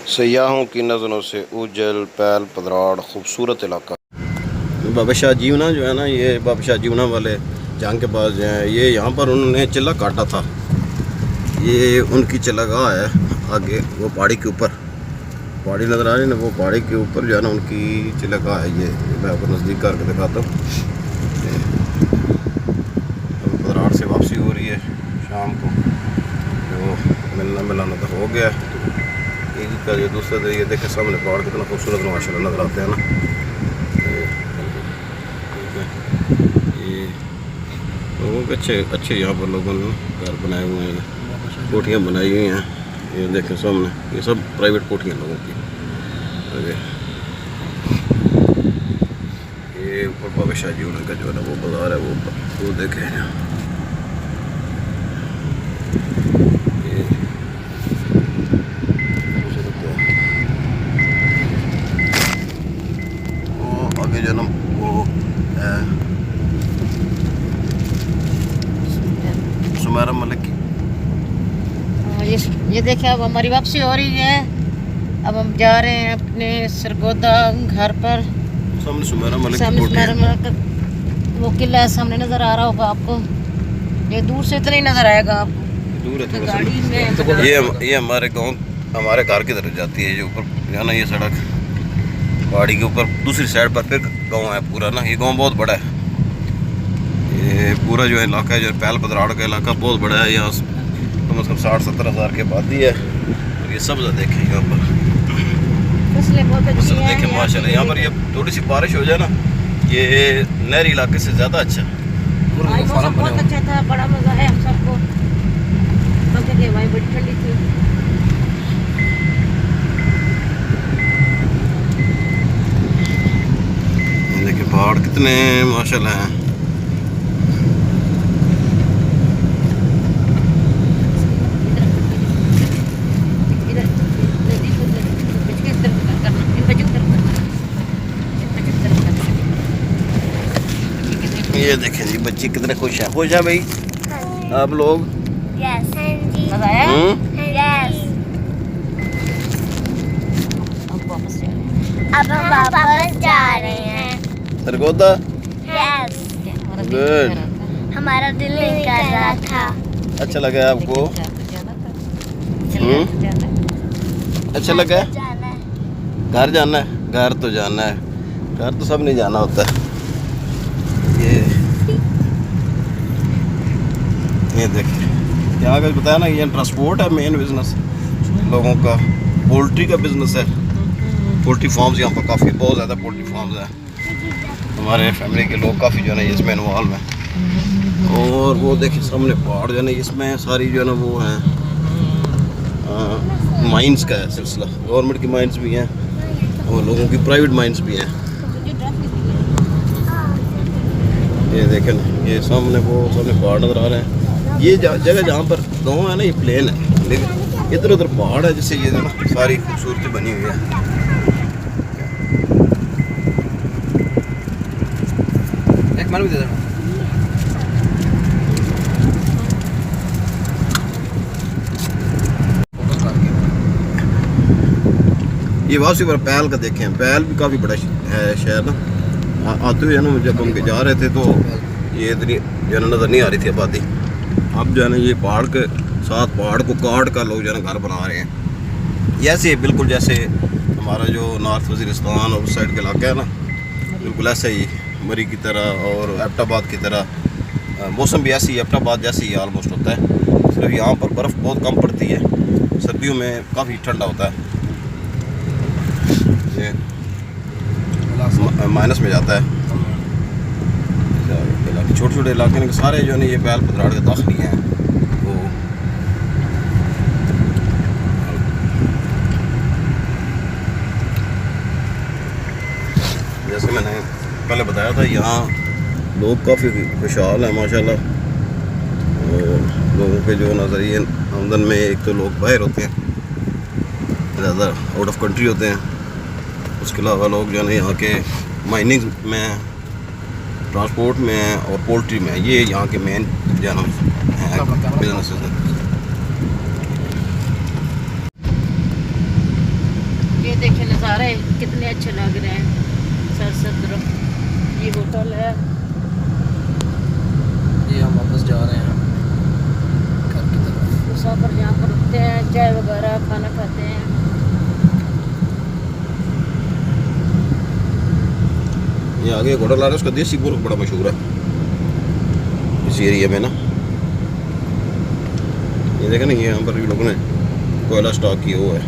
सयाहों की नज़रों से उजल पैल पदराड़ खूबसूरत इलाका। बाबा शाह जीवना जो है ना, ये बाबा शाह जीवना वाले जहाँ के पास जो है, ये यहाँ पर उन्होंने चिल्ला काटा था। ये उनकी चिल्लागाह है। आगे वो पहाड़ी के ऊपर पहाड़ी नज़र आ रही है ना, वो पहाड़ी के ऊपर जो है ना उनकी चिल्लागाह है। ये मैं आपको नज़दीक करके दिखाता हूँ। पदराड़ से वापसी हो रही है शाम को, जो मिलना मिलाना तो हो गया। ईद का जो दूसरा दिन, ये देखे सामने पहाड़ कितना खूबसूरत माशाल्लाह नज़र आते हैं ना। ये लोगों के अच्छे यहाँ पर लोगों ने घर बनाए हुए हैं, कोठियाँ बनाई हुई हैं। ये देखें सामने, ये सब प्राइवेट कोठियाँ लोगों की। ये ऊपर बाबा शाह जीवना का जो है ना वो बाजार है, वो देखें। आगे जो ना वो सुमेरा मलिक की। ये देखिए, अब हमारी वापसी हो रही है। अब हम जा रहे हैं अपने सरगोदा घर पर। सामने सुमेरा मलिक सामने की सुमेरा मलिक का वो किला है, सामने नज़र आ रहा होगा आपको। ये दूर से इतना ही नज़र आएगा आपको, दूर है तो थोड़ा गाड़ी में सा। ये हमारे गांव, हमारे घर की तरफ जाती है। ये ऊपर जाना, ये सड़क पहाड़ी के ऊपर दूसरी साइड पर फिर गांव है पूरा ना। ये गांव बहुत बड़ा है। ये पूरा जो इलाका है, जो पैल पदराड़ का इलाका बहुत बड़ा है। यहाँ कम से कम 60-70 हज़ार की आबादी है। और ये सब्ज़ देखें यहाँ पर, सब देखें माशाल्लाह। यहाँ पर ये थोड़ी सी बारिश हो जाए ना, ये नहरी इलाके से ज़्यादा अच्छा। मौसम बहुत अच्छा था, बड़ा मज़ा है हम सबको। हवाएं बड़ी ठंडी थी। देखिए पहाड़ कितने माशाल्लाह हैं। ये देखें जी, बच्चे कितने खुश हैं भाई। आप लोग मज़ा आया? अब हम वापस जा रहे हैं सरगोदा। गुड। हमारा दिल नहीं कर रहा था। अच्छा लगा आपको? अच्छा लगा? घर जाना है? घर तो जाना है, घर तो सब नहीं जाना होता है। ये देखिए, यहाँ का बताया ना, ये ट्रांसपोर्ट है मेन बिजनेस लोगों का। पोल्ट्री का बिजनेस है, पोल्ट्री फार्म्स यहाँ पर काफ़ी बहुत ज़्यादा पोल्ट्री फार्म्स हैं। हमारे फैमिली के लोग काफ़ी जो है ना इसमें इन्वॉल्व हैं। और वो देखिए सामने पहाड़ जो है ना, इसमें सारी जो है ना वो है माइंस का है सिलसिला। गवर्नमेंट की माइंस भी हैं और लोगों की प्राइवेट माइंस भी हैं। ये देखें ना, ये सामने पहाड़ नज़र आ रहे हैं। ये जगह जहाँ पर गाँव है ना, ये प्लेन है, लेकिन इधर उधर पहाड़ है, जिससे ये ना सारी खूबसूरती बनी हुई है। एक भी दे देना। ये वापसी पर पैल का देखें, पैल भी काफ़ी बड़ा है शहर ना। आते हुए ना जब हम जा रहे थे तो ये इतनी जो है नज़र नहीं आ रही थी आबादी। अब जो है ना ये पहाड़ के साथ, पहाड़ को काट कर लोग जो है ना घर बना रहे हैं। ऐसे बिल्कुल जैसे हमारा जो नॉर्थ वज़ीरिस्तान और उस साइड का इलाका है ना, बिल्कुल ऐसे ही मरी की तरह और एबटाबाद की तरह। मौसम भी ऐसी एबटाबाद जैसे ही ऑलमोस्ट होता है, सिर्फ यहाँ पर बर्फ़ बहुत कम पड़ती है। सर्दियों में काफ़ी ठंडा होता है, ये माइनस में जाता है। छोटे छोटे इलाके के सारे जो है ना ये पैल पदराड़ के दाखिली हैं। वो जैसे मैंने पहले बताया था, यहाँ लोग काफ़ी खुशहाल हैं माशाल्लाह। लोगों के जो नज़रिए आमदन में, एक तो लोग बाहर होते हैं, ज़्यादा आउट ऑफ कंट्री होते हैं। उसके अलावा लोग जो है ना यहाँ के माइनिंग में, ट्रांसपोर्ट में और पोल्ट्री में, ये यहाँ के मेन जो है बिजनेस हैं। देखे नज़ारे कितने अच्छे लग रहे हैं। सरसद तरफ ये होटल है। ये हम वापस जा रहे हैं घर की तरफ। मुसाफिर यहाँ पर रुकते हैं, चाय वगैरह खाना खाते हैं। ये आगे एक होटल आ रहा है, उसका देसी मुर्ग बड़ा मशहूर है इस एरिया में ना। ये देखें ना, ये यहाँ पर भी लोगों ने कोयला स्टॉक की वो है,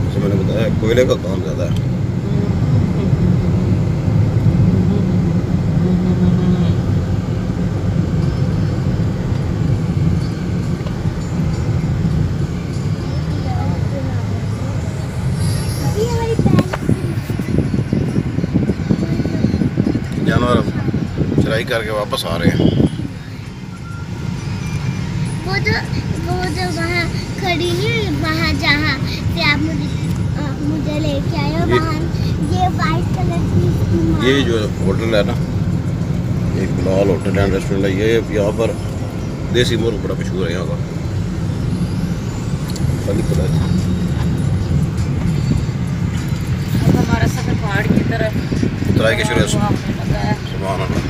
जैसे मैंने बताया कोयले का काम ज़्यादा है। जानवर चराई करके वापस आ रहे हैं। वो जो वहाँ खड़ी नहीं हुई, वहाँ जहाँ से आप मुझे लेके आए हो, वहाँ ये वाइट कलर की ये जो होटल है ना, एक बिलाल होटल एंड रेस्टोरेंट है, ये यहाँ पर देसी मुर्ग बड़ा मशहूर है यहाँ का। खाली पता है। अब हमारा सफर पहाड़ की तरफ उतराई के शुरू है। सुबह लगा है। सुभान अल्लाह।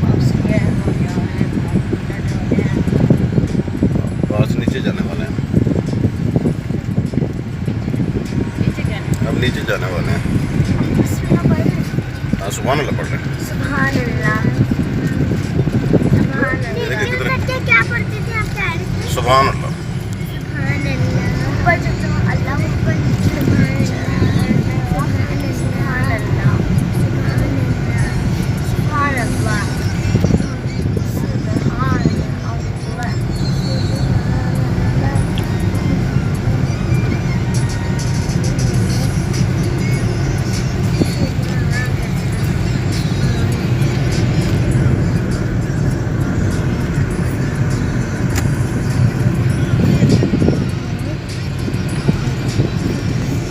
वापस गए हैं हम यहाँ हैं, बैठने वाले हैं। वहाँ से नीचे जाने वाले हैं, नीचे जाना है। अब नीचे जाने वाले हैं। हाँ, सुभान अल्लाह पढ़ रहे हैं। सुभान अल्लाह। देखिए कितने क्या पढ़ते थे आप प्यारे से? सुभान अल्लाह। सुभान अल्लाह। ऊपर जो तो अल्लाह ऊपर नीचे सुभान अल्लाह। सुभान अल्लाह।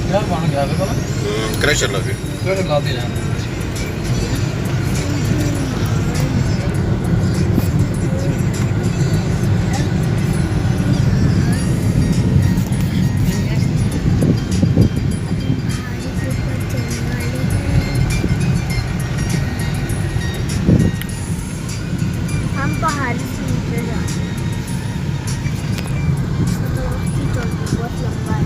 क्या बन गया है क्रैशर लगे। फिर ला दे जाना। हम पहाड़ी से नीचे जा रहे हैं। तो उसकी चोटी बहुत लंबा है।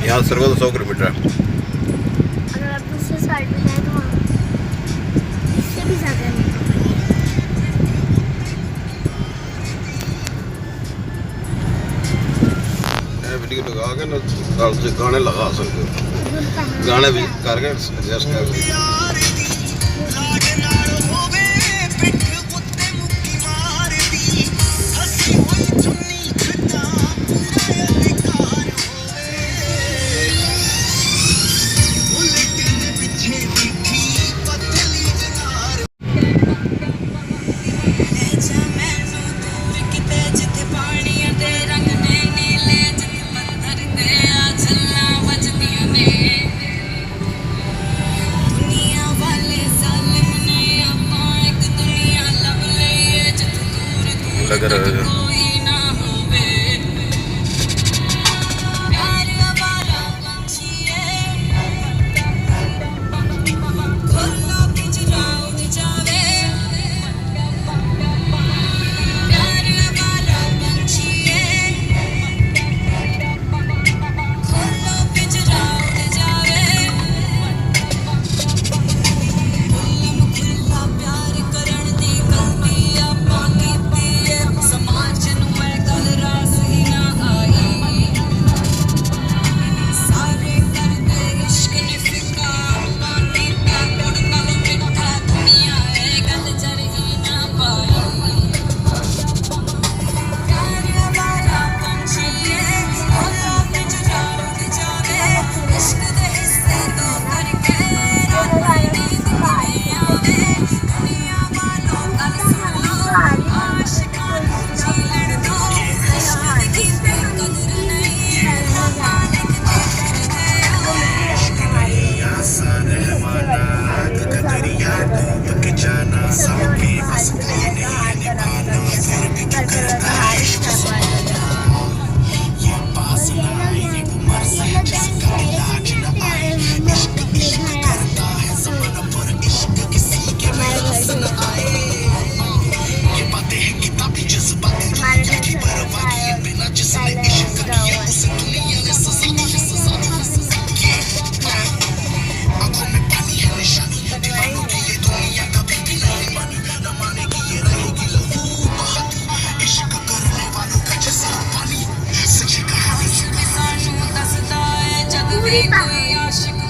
यहाँ से सर्वो 100 किलोमीटर है। अगर आप दूसरे साइड में जाए तो वहाँ इससे भी ज़्यादा है। वीडियो लगा के ना गाने लगा सकते हो, गाने भी करके एडजस्ट कर सकते हो। लग रहा है समाज पूरी पहाड़